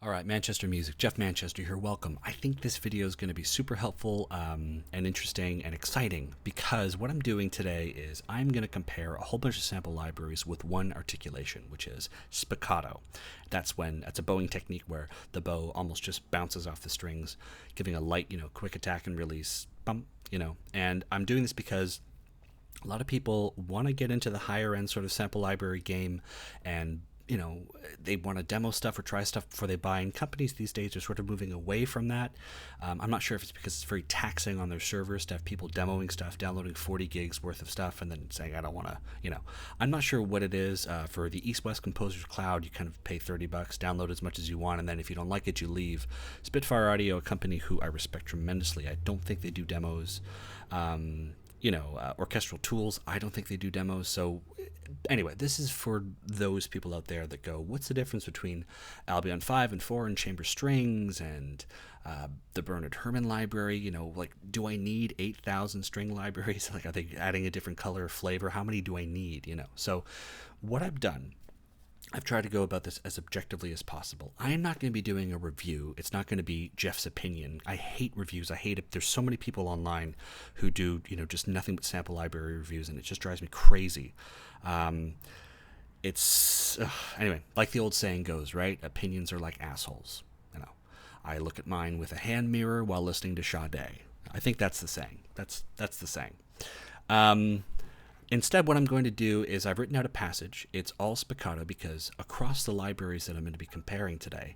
All right, Manchester Music. Jeff Manchester here. Welcome. I think this video is going to be super helpful and interesting and exciting because what I'm doing today is I'm going to compare a whole bunch of sample libraries with one articulation, which is spiccato. That's a bowing technique where the bow almost just bounces off the strings, giving a light, quick attack and release, bump, And I'm doing this because a lot of people want to get into the higher end sort of sample library game and they want to demo stuff or try stuff before they buy, and companies these days are sort of moving away from that. I'm not sure if it's because it's very taxing on their servers to have people demoing stuff, downloading 40 gigs worth of stuff and then saying I don't want to, I'm not sure what it is. For the East-West Composers Cloud, you kind of pay $30, download as much as you want, and then if you don't like it, you leave. Spitfire Audio, a company who I respect tremendously, I don't think they do demos. Orchestral tools, I don't think they do demos. So anyway, this is for those people out there that go, what's the difference between Albion 5 and 4 and chamber strings and the Bernard Herrmann library? Do I need 8,000 string libraries? Are they adding a different color or flavor? How many do I need? So what I've tried to go about this as objectively as possible. I am not going to be doing a review. It's not going to be Jeff's opinion. I hate reviews. I hate it. There's so many people online who do, just nothing but sample library reviews, and it just drives me crazy. Anyway, like the old saying goes, right? Opinions are like assholes. I look at mine with a hand mirror while listening to Sade. I think that's the saying. That's the saying. Instead, what I'm going to do is I've written out a passage. It's all spiccato because across the libraries that I'm going to be comparing today,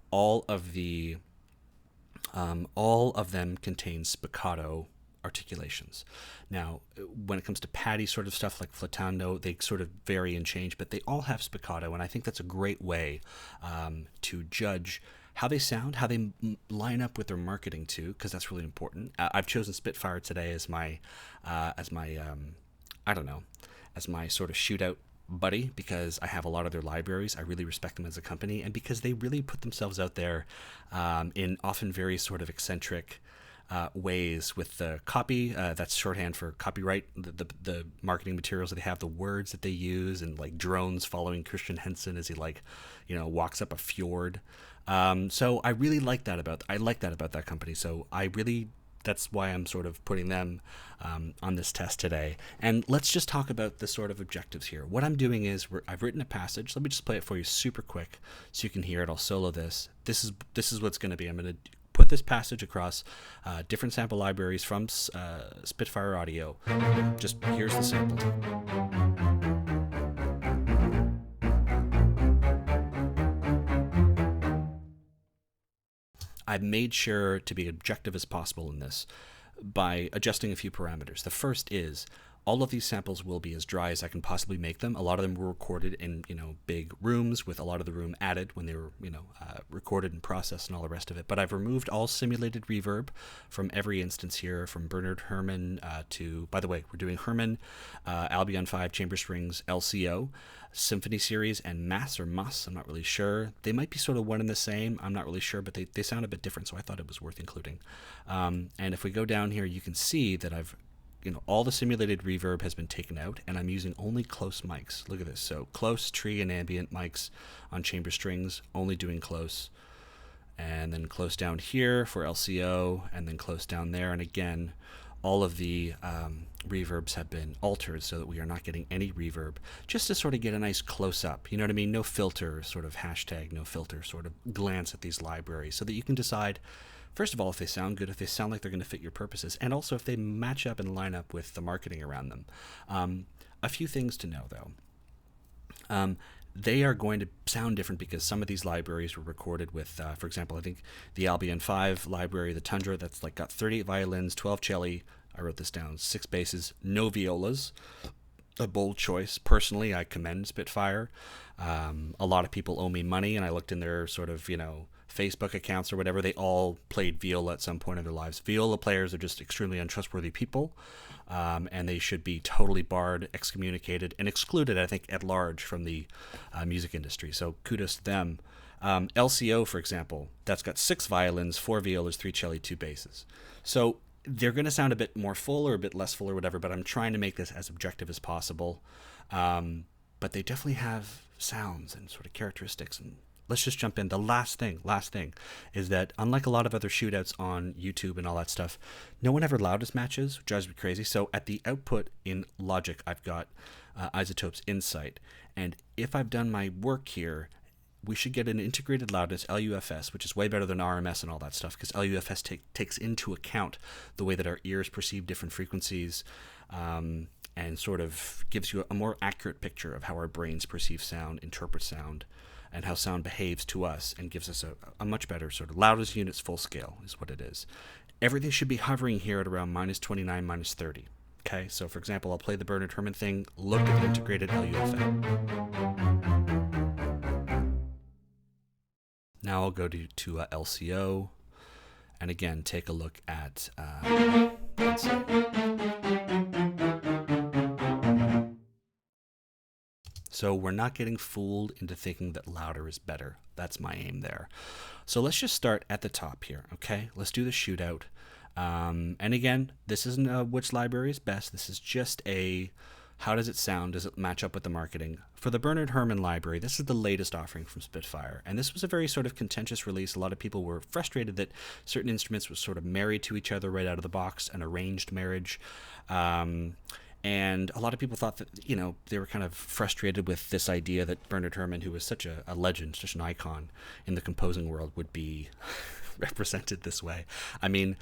all of them contain spiccato articulations. Now, when it comes to patty sort of stuff like flautando, they sort of vary and change, but they all have spiccato, and I think that's a great way to judge how they sound, how they line up with their marketing too, because that's really important. I've chosen Spitfire today as my as my sort of shootout buddy because I have a lot of their libraries. I really respect them as a company, and because they really put themselves out there in often very sort of eccentric ways with the copy. That's shorthand for copyright, the marketing materials that they have, the words that they use, and like drones following Christian Henson as he walks up a fjord. So I really like that about that company. So that's why I'm sort of putting them on this test today. And let's just talk about the sort of objectives here. What I'm doing is I've written a passage. Let me just play it for you super quick so you can hear it. I'll solo this. This is what's going to be. I'm going to put this passage across different sample libraries from Spitfire Audio. Just here's the sample. I've made sure to be objective as possible in this by adjusting a few parameters. The first is all of these samples will be as dry as I can possibly make them. A lot of them were recorded in big rooms with a lot of the room added when they were recorded and processed and all the rest of it. But I've removed all simulated reverb from every instance here, from Bernard Herrmann to, by the way, we're doing Herrmann, Albion 5 chamber strings, LCO, Symphony series, and Mass or Muss. I'm not really sure. They might be sort of one and the same. I'm not really sure, but they sound a bit different, so I thought it was worth including. And if we go down here, you can see that all the simulated reverb has been taken out, and I'm using only close mics. Look at this. So close, tree, and ambient mics on chamber strings, only doing close. And then close down here for LCO, and then close down there. And again, all of the reverbs have been altered so that we are not getting any reverb, just to sort of get a nice close-up. You know what I mean? No filter, sort of hashtag no filter, sort of glance at these libraries so that you can decide, first of all, if they sound good, if they sound like they're going to fit your purposes, and also if they match up and line up with the marketing around them. A few things to know, though. They are going to sound different because some of these libraries were recorded with, for example, I think the Albion 5 library, the Tundra, that's got 38 violins, 12 celli, I wrote this down, 6 basses, no violas. A bold choice. Personally, I commend Spitfire. A lot of people owe me money, and I looked in their sort of, Facebook accounts or whatever. They all played viola at some point in their lives. Viola players are just extremely untrustworthy people, and they should be totally barred, excommunicated, and excluded, I think, at large from the music industry. So kudos to them. LCO, for example, that's got 6 violins, 4 violas, 3 celli, 2 basses. So they're going to sound a bit more full or a bit less full or whatever, but I'm trying to make this as objective as possible. But they definitely have sounds and sort of characteristics and let's just jump in. The last thing is that unlike a lot of other shootouts on YouTube and all that stuff, no one ever loudest matches, which drives me crazy. So at the output in Logic, I've got Isotope's Insight. And if I've done my work here, we should get an integrated loudness, LUFS, which is way better than RMS and all that stuff, because LUFS takes into account the way that our ears perceive different frequencies, and sort of gives you a more accurate picture of how our brains perceive sound, interpret sound, and how sound behaves to us, and gives us a much better sort of loudest units full scale is what it is. Everything should be hovering here at around -29, -30. Okay, so for example, I'll play the Bernard Herrmann thing, look at the integrated LUFS. Now I'll go to LCO, and again take a look at let's see. So we're not getting fooled into thinking that louder is better. That's my aim there. So let's just start at the top here, okay? Let's do the shootout. And again, this isn't which library is best. This is just a how does it sound? Does it match up with the marketing? For the Bernard Herrmann library, this is the latest offering from Spitfire. And this was a very sort of contentious release. A lot of people were frustrated that certain instruments were sort of married to each other right out of the box, an arranged marriage. And a lot of people thought that, you know, they were kind of frustrated with this idea that Bernard Herrmann, who was such a legend, such an icon in the composing world, would be represented this way. I mean,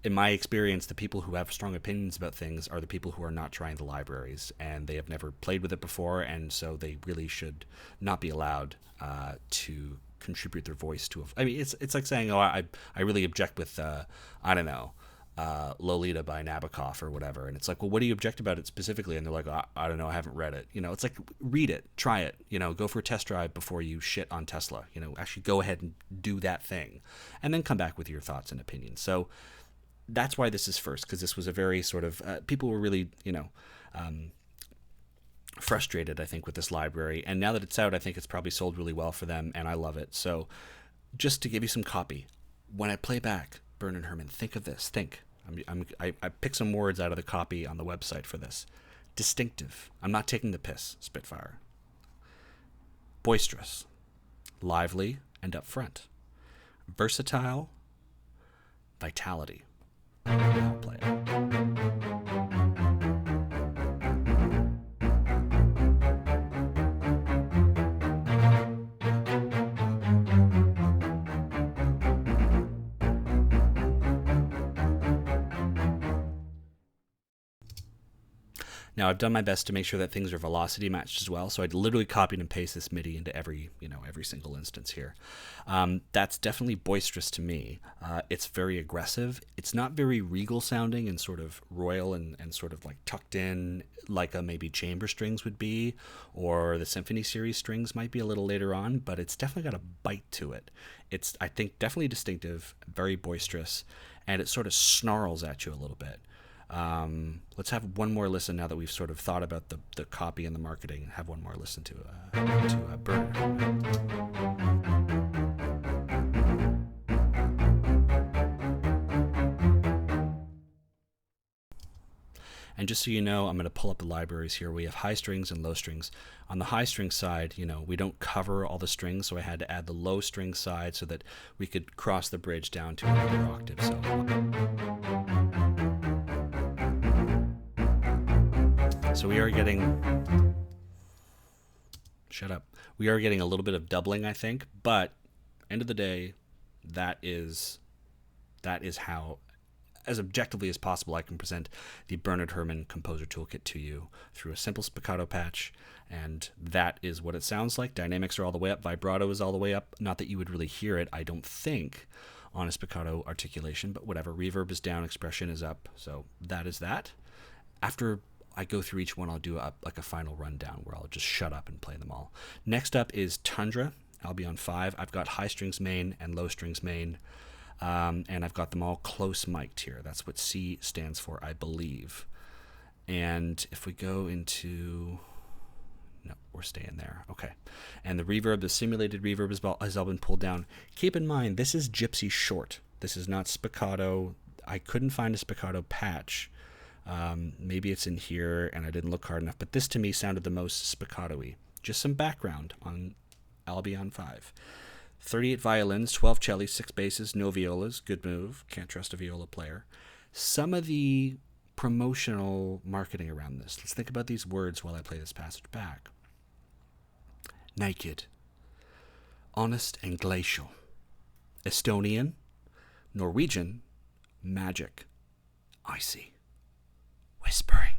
in my experience, the people who have strong opinions about things are the people who are not trying the libraries, and they have never played with it before, and so they really should not be allowed to contribute their voice to I mean, it's like saying, oh, I really object with, I don't know, Lolita by Nabokov or whatever, and it's like, well, what do you object about it specifically? And they're like, I don't know, I haven't read it. You know, it's like, read it, try it, you know, go for a test drive before you shit on Tesla. You know, actually go ahead and do that thing, and then come back with your thoughts and opinions. So that's why this is first, because this was a very sort of people were really, you know, frustrated, I think, with this library, and now that it's out, I think it's probably sold really well for them, and I love it. So just to give you some copy, when I play back Bernard Herrmann, think of this. I picked some words out of the copy on the website for this. Distinctive. I'm not taking the piss, Spitfire. Boisterous. Lively and upfront. Versatile. Vitality. I'll play it. Now, I've done my best to make sure that things are velocity matched as well, so I literally copied and pasted this MIDI into every single instance here. That's definitely boisterous to me. It's very aggressive. It's not very regal sounding and sort of royal and sort of like tucked in like a maybe chamber strings would be, or the Symphony series strings might be a little later on, but it's definitely got a bite to it. It's, I think, definitely distinctive, very boisterous, and it sort of snarls at you a little bit. Let's have one more listen now that we've sort of thought about the copy and the marketing. Have one more listen to Bernard. And just so you know, I'm going to pull up the libraries here. We have high strings and low strings. On the high string side, you know, we don't cover all the strings, so I had to add the low string side so that we could cross the bridge down to another octave. So we are getting, shut up. We are getting a little bit of doubling, I think, but end of the day, that is how, as objectively as possible, I can present the Bernard Herrmann Composer Toolkit to you through a simple spiccato patch, and that is what it sounds like. Dynamics are all the way up, vibrato is all the way up. Not that you would really hear it, I don't think, on a spiccato articulation, but whatever. Reverb is down, expression is up, so that is that. After I go through each one, I'll do like a final rundown where I'll just shut up and play them all. Next up is Tundra, Albion V. I've got high strings main and low strings main, and I've got them all close mic'd here. That's what C stands for, I believe. And if we go into, no, we're staying there. Okay. And the reverb, the simulated reverb has all been pulled down. Keep in mind, this is Gypsy short. This is not spiccato. I couldn't find a spiccato patch. Maybe it's in here and I didn't look hard enough, but this to me sounded the most spiccato-y. Just some background on Albion V. 38 violins, 12 cellos, 6 basses, no violas. Good move. Can't trust a viola player. Some of the promotional marketing around this. Let's think about these words while I play this passage back. Naked. Honest and glacial. Estonian. Norwegian. Magic. Icy. Whispering.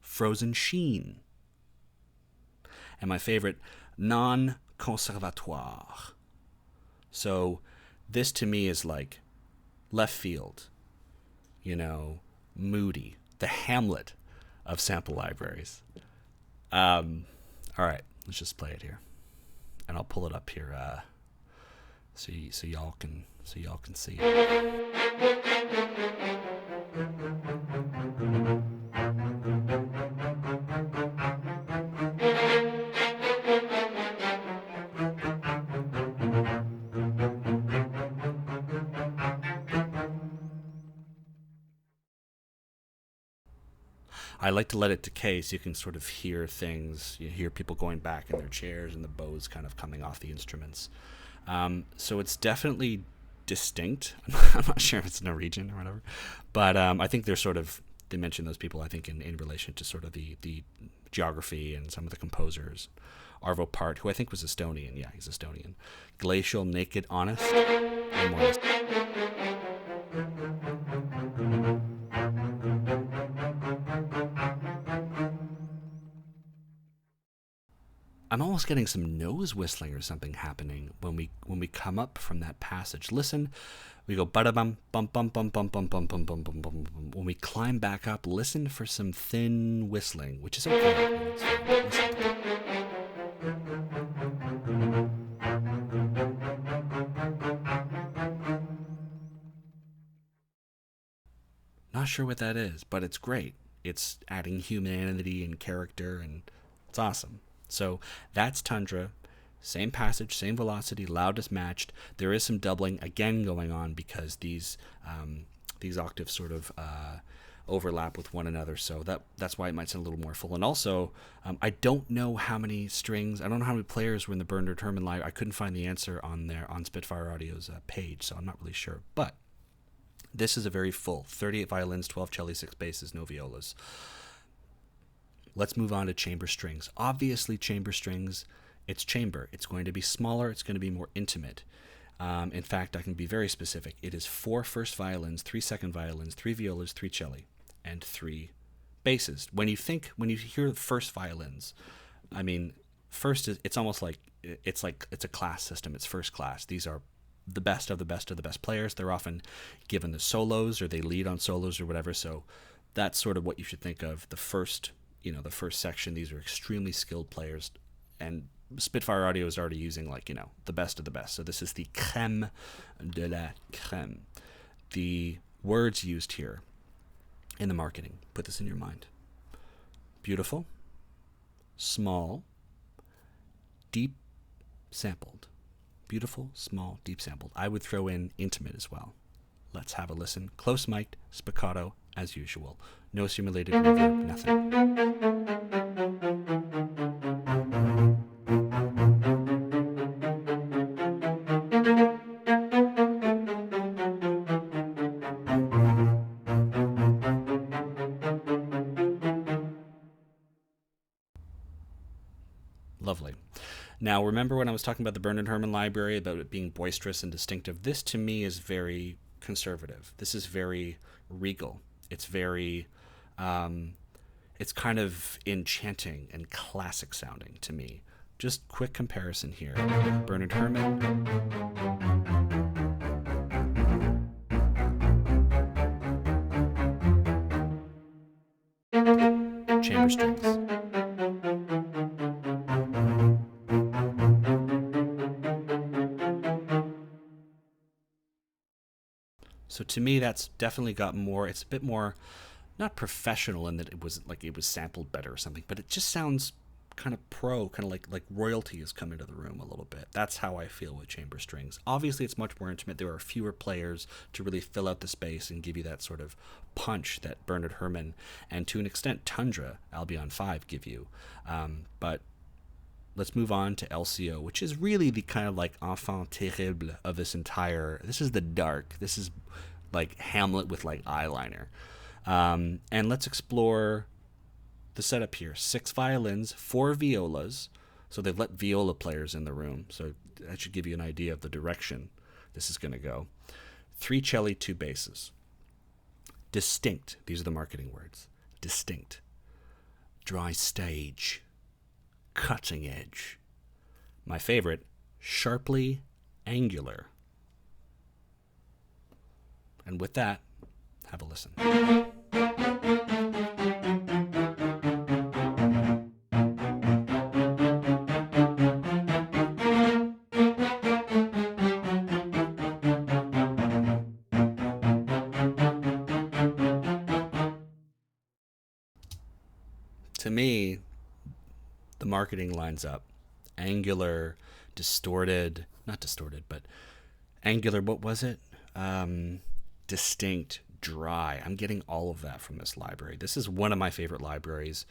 Frozen sheen. And my favorite, non-conservatoire. So this to me is like left field, moody, the Hamlet of sample libraries. All right, let's just play it here, and I'll pull it up here so y'all can see it. I like to let it decay so you can sort of hear things. You hear people going back in their chairs and the bows kind of coming off the instruments. So it's definitely distinct. I'm not sure if it's Norwegian or whatever, but I think they mention those people, I think, in relation to sort of the geography and some of the composers. Arvo Part, who I think was Estonian. Yeah, he's Estonian. Glacial, naked, honest, and modest. I'm almost getting some nose whistling or something happening when we come up from that passage. Listen, we go ba-da-bum, bum, bum, bum, bum, bum, bum, bum, bum, bum, bum. When we climb back up, listen for some thin whistling, which is okay. Not sure what that is, but it's great. It's adding humanity and character, and it's awesome. So that's Tundra. Same passage, same velocity, loudness matched. There is some doubling again going on because these octaves sort of overlap with one another. So that's why it might sound a little more full. And also, I don't know how many strings. I don't know how many players were in the Bernard Herrmann live. I couldn't find the answer on Spitfire Audio's page, so I'm not really sure. But this is a very full 38 violins, 12 cellos, 6 basses, no violas. Let's move on to chamber strings. Obviously, chamber strings, it's chamber. It's going to be smaller. It's going to be more intimate. In fact, I can be very specific. It is 4 first violins, 3 second violins, 3 violas, 3 celli, and 3 basses. When you hear first violins, I mean, first it's almost like it's a class system. It's first class. These are the best of the best of the best players. They're often given the solos, or they lead on solos or whatever. So that's sort of what you should think of. The first section, these are extremely skilled players, and Spitfire Audio is already using the best of the best. So this is the crème de la crème. The words used here in the marketing, put this in your mind. Beautiful, small, deep sampled. Beautiful, small, deep sampled. I would throw in intimate as well. Let's have a listen. Close mic'd, spiccato, as usual. No simulated reverb, nothing. Lovely. Now, remember when I was talking about the Bernard Herrmann library, about it being boisterous and distinctive? This, to me, is very conservative. This is very regal. It's very, it's kind of enchanting and classic sounding to me. Just quick comparison here. Bernard Herrmann. Chamber strings. So to me, that's definitely got more. It's a bit more, not professional in that it was sampled better or something, but it just sounds kind of kind of like royalty has come into the room a little bit. That's how I feel with chamber strings. Obviously, it's much more intimate. There are fewer players to really fill out the space and give you that sort of punch that Bernard Herrmann and to an extent Tundra, Albion V give you. But let's move on to LCO, which is really the kind of like enfant terrible of this entire. This is the dark. This is like Hamlet with like eyeliner. And let's explore the setup here. 6 violins, 4 violas. So they've let viola players in the room. So that should give you an idea of the direction this is going to go. 3 celli, 2 basses. Distinct. These are the marketing words. Distinct. Dry stage. Cutting edge. My favorite, sharply angular. And with that, have a listen. To me, the marketing lines up. Angular, distorted, not distorted, but angular, what was it? Distinct, dry. I'm getting all of that from this library. This is one of my favorite libraries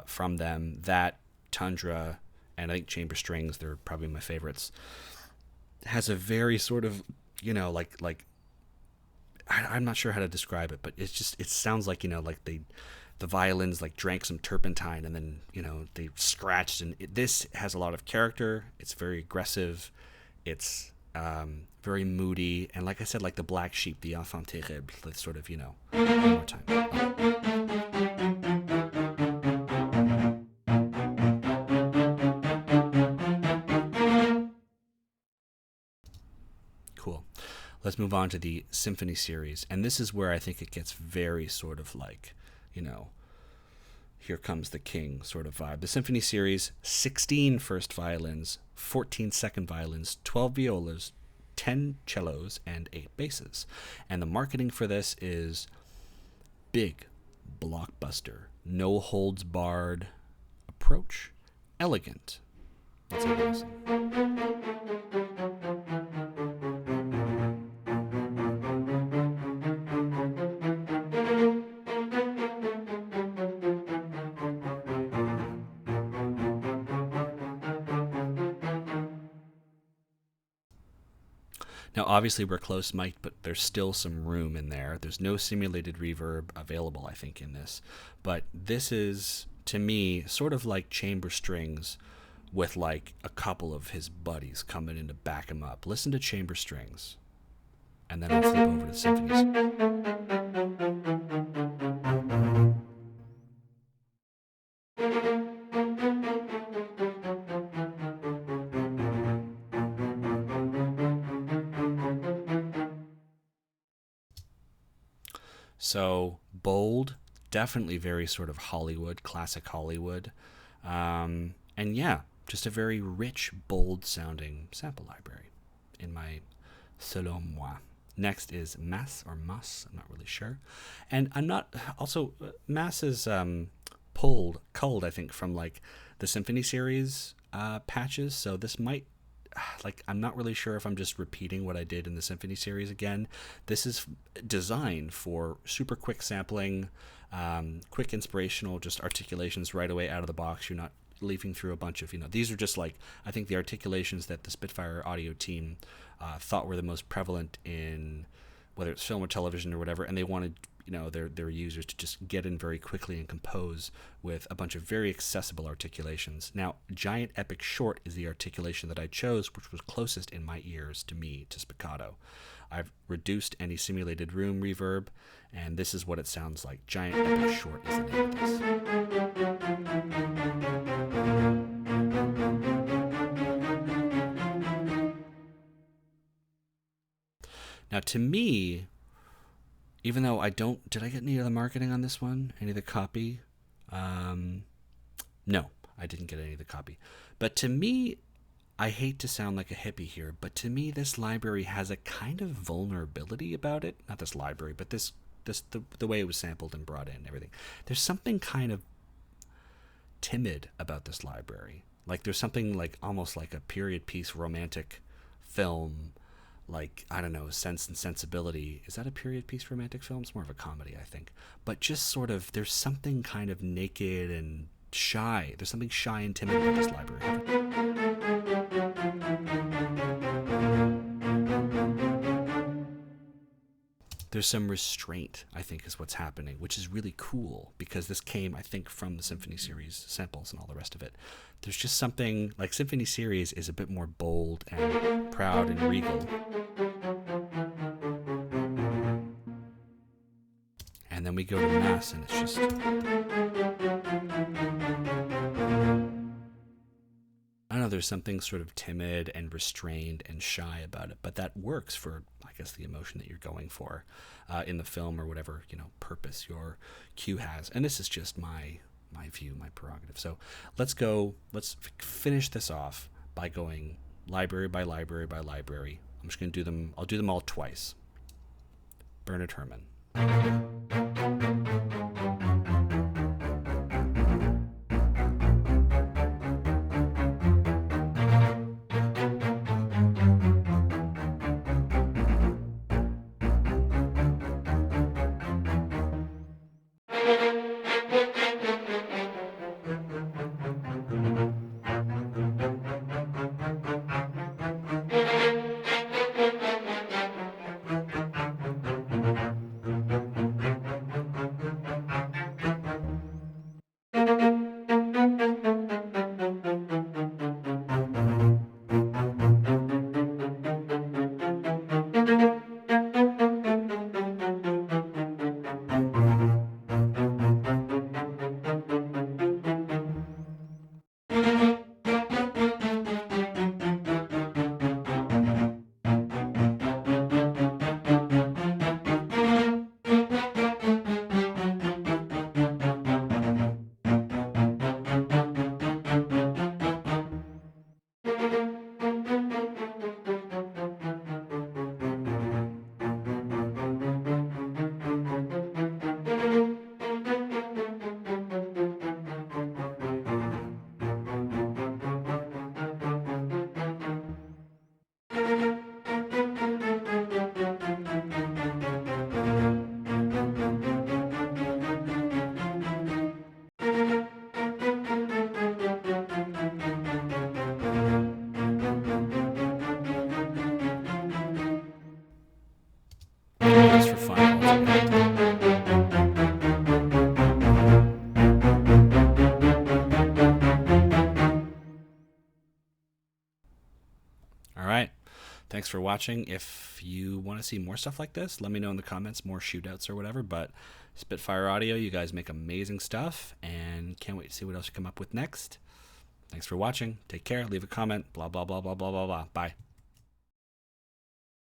from them. That, Tundra, and I think Chamber Strings, they're probably my favorites. Has a very sort of, like I'm not sure how to describe it, but it sounds like, like the violins like drank some turpentine and then, they scratched. And this has a lot of character. It's very aggressive. It's very moody. And like I said, like the black sheep, the enfant terrible, sort of, one more time. Cool. Let's move on to the Symphony series. And this is where I think it gets very sort of like, here comes the king sort of vibe. The Symphony series, 16 first violins, 14 second violins, 12 violas, 10 cellos, and 8 basses. And the marketing for this is big, blockbuster, no holds barred approach, elegant. Let's have a listen. Now, obviously, we're close mic'd, but there's still some room in there. There's no simulated reverb available, I think, in this. But this is, to me, sort of like Chamber Strings with, like, a couple of his buddies coming in to back him up. Listen to Chamber Strings, and then I'll flip over to Symphonies. So bold, definitely very sort of Hollywood, classic Hollywood. And yeah, just a very rich, bold sounding sample library in my selon moi. Next is Mass or Mas, I'm not really sure. And I'm not, also, Mass is culled, I think, from like the Symphony series patches. So this might, like, I'm not really sure if I'm just repeating what I did in the Symphony series again. This is designed for super quick sampling, quick inspirational, just articulations right away out of the box. You're not leafing through a bunch of, these are just like, I think the articulations that the Spitfire audio team thought were the most prevalent in whether it's film or television or whatever, and they wanted their users to just get in very quickly and compose with a bunch of very accessible articulations. Now, Giant Epic Short is the articulation that I chose, which was closest in my ears to Spiccato. I've reduced any simulated room reverb, and this is what it sounds like. Giant Epic Short is the name of this. Now, to me, even though did I get any of the marketing on this one? Any of the copy? No, I didn't get any of the copy. But to me, I hate to sound like a hippie here, but to me, this library has a kind of vulnerability about it. Not this library, but the way it was sampled and brought in and everything. There's something kind of timid about this library. Like there's something like almost like a period piece romantic film, like, I don't know, Sense and Sensibility. Is that a period piece romantic film? It's more of a comedy, I think. But just sort of, there's something kind of naked and shy. There's something shy and timid about this library. There's some restraint, I think, is what's happening, which is really cool because this came, I think, from the Symphony series samples and all the rest of it. There's just something like Symphony series is a bit more bold and proud and regal. And then we go to Mass and it's just... I don't know, there's something sort of timid and restrained and shy about it, but that works for, I guess, the emotion that you're going for in the film or whatever, purpose your cue has. And this is just my view, my prerogative. So let's finish this off by going library by library by library. I'm just going to do them. I'll do them all twice. Bernard Herrmann. Thanks for fun. All right. Thanks for watching. If you want to see more stuff like this, let me know in the comments, more shootouts or whatever. But Spitfire Audio, you guys make amazing stuff, and can't wait to see what else you come up with next. Thanks for watching. Take care. Leave a comment. Blah, blah, blah, blah, blah, blah, blah. Bye.